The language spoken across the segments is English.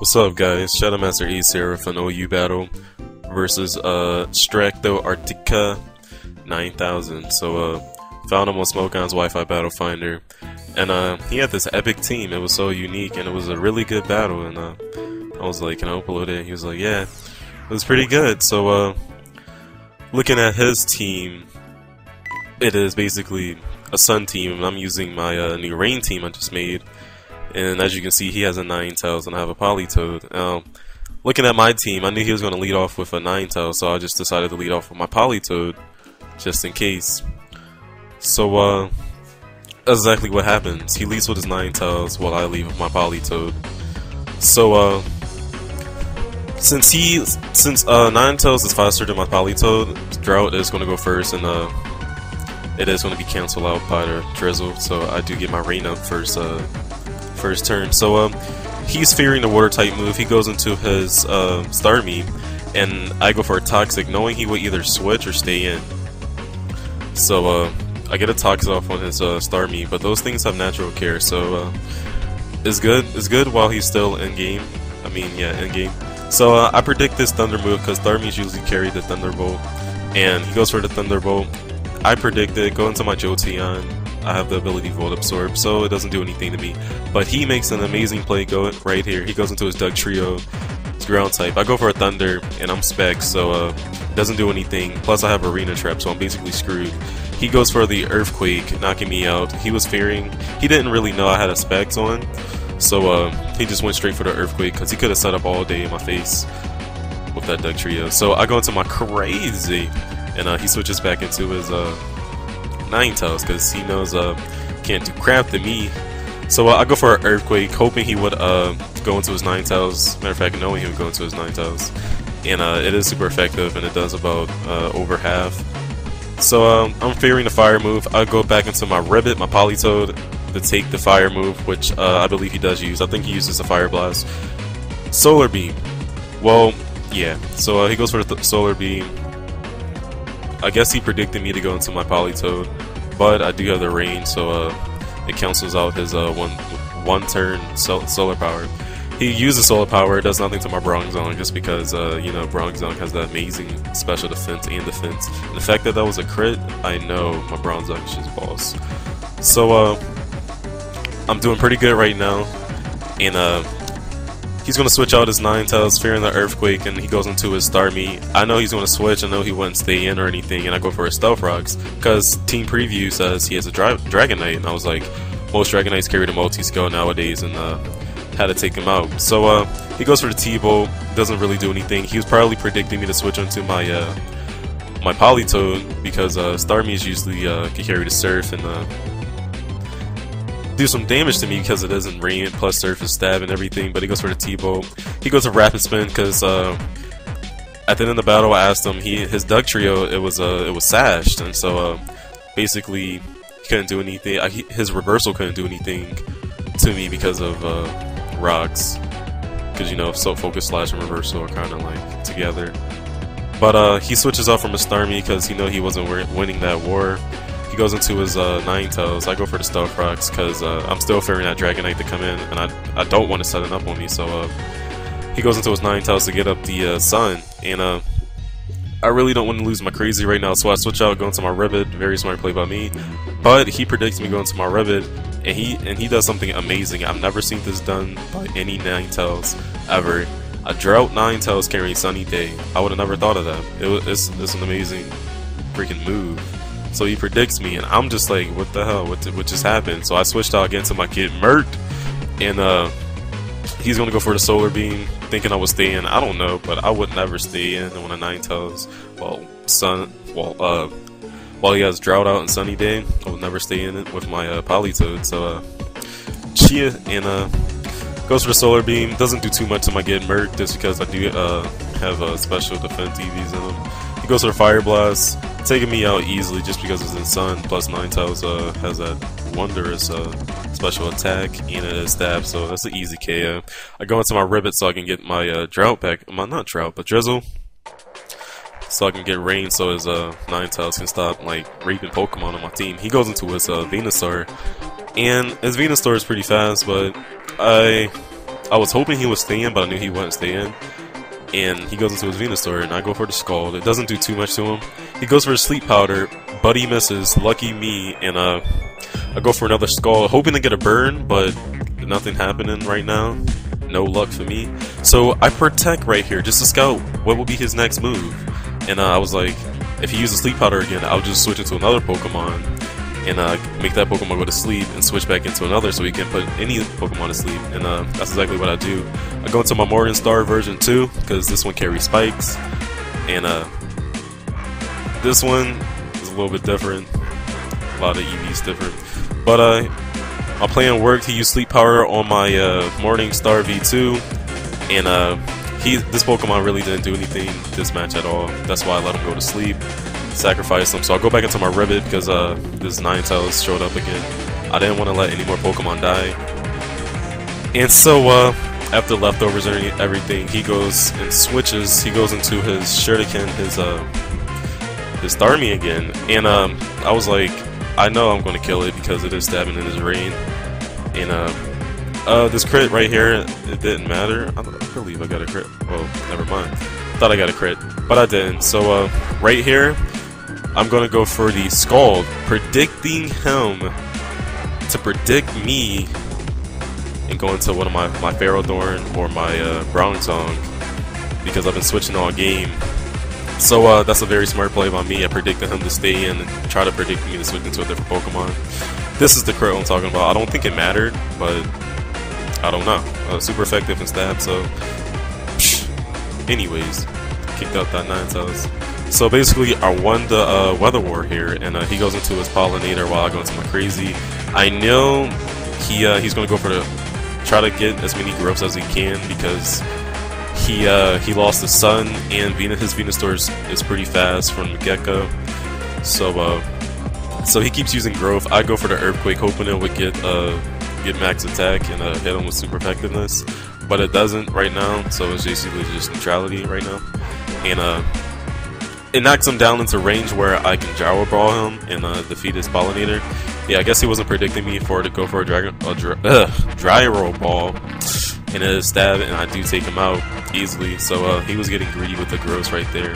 What's up, guys? StratoMasterAce here with an OU battle versus StratoArctica9000. So found him on Smokeon's Wi-Fi battle finder, and he had this epic team. It was so unique, and it was a really good battle. And I was like, "Can I upload it?" He was like, "Yeah." It was pretty good. So looking at his team, it is basically a Sun team, and I'm using my new Rain team I just made. And as you can see, he has a Ninetales and I have a Politoed. Looking at my team, I knew he was going to lead off with a Ninetales, so I just decided to lead off with my Politoed, just in case. So that's exactly what happens. He leads with his Ninetales while I lead with my Politoed. So since Ninetales is faster than my Politoed, Drought is going to go first, and it is going to be canceled out by the Drizzle. So I do get my Rain up first turn. So he's fearing the water type move. He goes into his Starmie, and I go for a Toxic, knowing he would either switch or stay in. So I get a Toxic off on his Starmie, but those things have natural care, so it's good. It's good while he's still in game. I mean, yeah, in game. So I predict this Thunder move because Starmies usually carry the Thunderbolt, and he goes for the Thunderbolt. I predict it. Go into my Jolteon. I have the ability Volt Absorb, so it doesn't do anything to me. But he makes an amazing play right here. He goes into his Dugtrio. It's ground type. I go for a Thunder, and I'm Spec, so it doesn't do anything. Plus, I have Arena Trap, so I'm basically screwed. He goes for the Earthquake, knocking me out. He was fearing. He didn't really know I had a Specs on, so he just went straight for the Earthquake because he could have set up all day in my face with that Dugtrio. So I go into my Crazy, and he switches back into his Ninetales because he knows can't do crap to me. So I go for an Earthquake, hoping he would go into his Ninetales. Matter of fact, knowing he would go into his Ninetales, and it is super effective, and it does about over half. So I'm fearing the Fire move. I go back into my Ribbit, my Politoed, to take the Fire move, which I believe he does use. I think he uses the Fire Blast. Solar Beam. Well, yeah. So he goes for the Solar Beam. I guess he predicted me to go into my Politoed, but I do have the Rain, so it cancels out his one turn solar power. He uses solar power, it does nothing to my Bronzong, just because you know, Bronzong has that amazing special defense and defense. And the fact that that was a crit, I know my Bronzong is just boss. So I'm doing pretty good right now, and he's going to switch out his Ninetales, fearing the Earthquake, and he goes into his Starmie. I know he's going to switch. I know he wouldn't stay in or anything, and I go for his Stealth Rocks because Team Preview says he has a Dragonite, and I was like, most Dragonites carry the multi-scale nowadays, and had to take him out. So he goes for the T-Bolt, doesn't really do anything. He was probably predicting me to switch onto my my Politoed because Starmies usually can carry the Surf and do some damage to me because it isn't Rain plus Surface Stab and everything. But he goes for the T-Bolt. He goes for Rapid Spin because at the end of the battle I asked him, his Dugtrio it was sashed, and so basically he couldn't do anything. His Reversal couldn't do anything to me because of rocks, because you know, Focus Slash and Reversal are kind of like together. But he switches off from a Starmie because he wasn't winning that war. He goes into his Ninetales. I go for the Stealth Rocks because I'm still fearing that Dragonite to come in, and I don't want to set it up on me. So he goes into his Ninetales to get up the Sun, and I really don't want to lose my Crazy right now, so I switch out, go into my Ribbit. Very smart play by me, but he predicts me going to my Ribbit, and he does something amazing. I've never seen this done by any Ninetales ever. A Drought Ninetales carrying Sunny Day. I would have never thought of that. It's an amazing freaking move. So he predicts me, and I'm just like, what the hell? What just happened? So I switched out again to my kid Mert, and he's gonna go for the Solar Beam, thinking I would stay in. I don't know, but I would never stay in on a Ninetales. While he has Drought out and Sunny Day, I would never stay in it with my Politoed. So Chia, and goes for the Solar Beam. Doesn't do too much to my kid Mert, just because I do have special defense EVs in him. He goes for the Fire Blast, taking me out easily just because it's in Sun. Plus Ninetales has that wondrous special attack and a stab, so that's an easy KO. I go into my Ribbit so I can get my Drought back. Not Drought, but Drizzle. So I can get Rain so his Ninetales can stop like raping Pokemon on my team. He goes into his Venusaur, and his Venusaur is pretty fast, but I I was hoping he would stay in, but I knew he wouldn't stay in. And he goes into his Venusaur, and I go for the Scald. It doesn't do too much to him. He goes for a Sleep Powder, but he misses. Lucky me, and I go for another Scald, hoping to get a burn, but nothing happening right now. No luck for me. So I Protect right here, just to scout what will be his next move. And I was like, if he uses Sleep Powder again, I'll just switch into another Pokemon, and make that Pokemon go to sleep, and switch back into another so he can put any Pokemon to sleep. And that's exactly what I do. I go into my Morningstar version 2, because this one carries spikes, and this one is a little bit different. A lot of EVs different. But my plan worked. He used Sleep Power on my Morningstar V2, and this Pokemon really didn't do anything this match at all. That's why I let him go to sleep. Sacrifice them. So I'll go back into my Ribbit because this Ninetales showed up again. I didn't want to let any more Pokemon die. And so after leftovers and everything, he goes and switches. He goes into his Shuriken, his Starmie again. And I was like, I know I'm going to kill it because it is stabbing in his rain. And this crit right here, it didn't matter. I believe I got a crit. Well, never mind. Thought I got a crit, but I didn't. So right here, I'm gonna go for the Scald, predicting him to predict me and go into one of my Ferrodorn or my Bronzong, because I've been switching all game. So that's a very smart play by me. I predicted him to stay in and try to predict me to switch into a different Pokemon. This is the crit I'm talking about. I don't think it mattered, but I don't know. Super effective in stab, so anyways, kicked out that Ninetales. So basically, I won the Weather War here, and he goes into his Pollinator while I go into my Crazy. I know he's going to go for try to get as many growths as he can, because he lost his Sun, and his Venusaur is pretty fast from the get-go. So he keeps using growth. I go for the Earthquake, hoping it would get max attack and hit him with super effectiveness, but it doesn't right now. So it's basically just neutrality right now, and it knocks him down into range where I can Gyro Ball him and defeat his Pollinator. Yeah, I guess he wasn't predicting me for it to go for a Gyro Ball and a stab, and I do take him out easily. So he was getting greedy with the growths right there.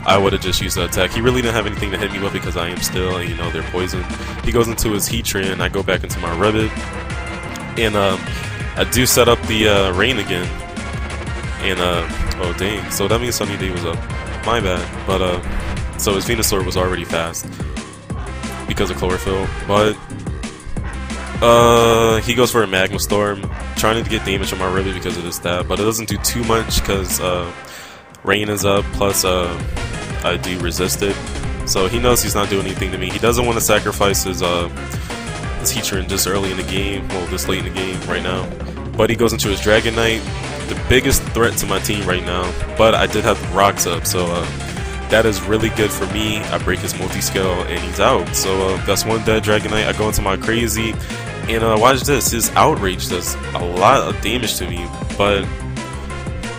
I would have just used the attack. He really didn't have anything to hit me with because I am still, and you know, they're poison. He goes into his Heatran, I go back into my Ribbit, and I do set up the Rain again. And oh dang, so that means Sunny Day was up. My bad. But so his Venusaur was already fast because of Chlorophyll, but he goes for a Magma Storm, trying to get damage on my Ribbit because of this stab, but it doesn't do too much because Rain is up, plus I do resist it, so he knows he's not doing anything to me. He doesn't want to sacrifice his Heatran just early in the game, well, this late in the game right now, but he goes into his Dragonite, the biggest threat to my team right now, but I did have the rocks up, so that is really good for me. I break his multi-scale and he's out, so that's one dead Dragonite. I go into my Crazy, and watch this, his Outrage does a lot of damage to me, but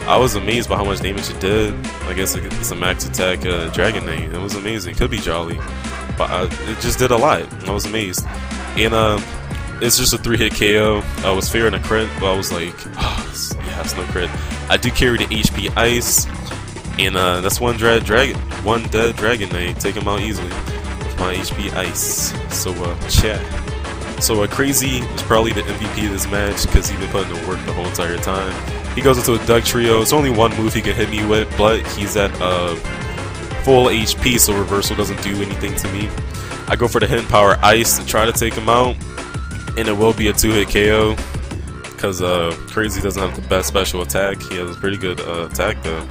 I was amazed by how much damage it did. I guess it's a max attack Dragonite. It was amazing. Could be Jolly, but it just did a lot. I was amazed. And it's just a 3-hit KO. I was fearing a crit, but I was like, oh, yeah, it's no crit. I do carry the HP Ice, and that's one dead Dragonite. Take him out easily with my HP Ice. So chat. So Crazy is probably the MVP of this match because he's been putting in work the whole entire time. He goes into a Duck Trio. It's only one move he can hit me with, but he's at full HP, so Reversal doesn't do anything to me. I go for the Hidden Power Ice to try to take him out, and it will be a 2-hit KO because Crazy doesn't have the best special attack. He has a pretty good attack though.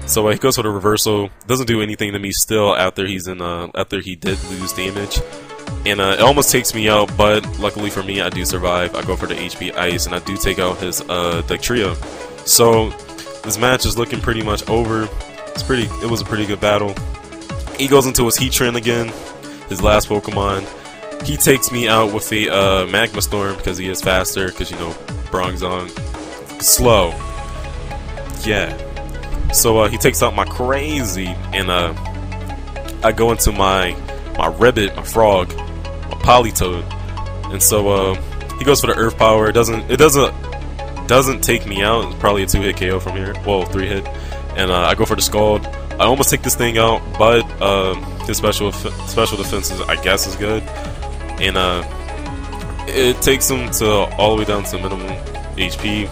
So he goes for the Reversal. Doesn't do anything to me still after he's in after he did lose damage. And it almost takes me out, but luckily for me, I do survive. I go for the HP Ice, and I do take out his Duck Trio. So this match is looking pretty much over. It was a pretty good battle. He goes into his Heatran again, his last Pokemon. He takes me out with a Magma Storm because he is faster. Because you know, Bronzong slow. Yeah. So he takes out my Crazy, and I go into my Ribbit, my Frog, my Politoed, and so he goes for the Earth Power. It doesn't doesn't take me out. It's probably a 2-hit KO from here. Well, 3-hit. And I go for the Scald. I almost take this thing out, but his special defense is, I guess, is good. And it takes him to all the way down to minimum HP.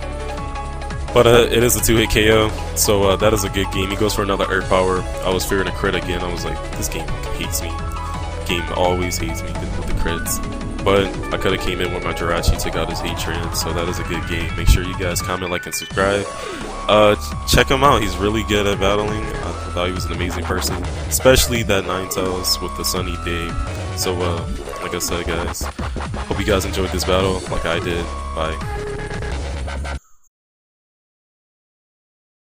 But it is a 2-hit KO, so that is a good game. He goes for another Earth Power. I was fearing a crit again. I was like, this game hates me. Game always hates me with the crits. But I could have came in with my Jirachi, took out his Heatran, so that is a good game. Make sure you guys comment, like, and subscribe. Check him out. He's really good at battling. I thought he was an amazing person, especially that Ninetales with the Sunny Day. So, like I said, guys, hope you guys enjoyed this battle like I did. Bye.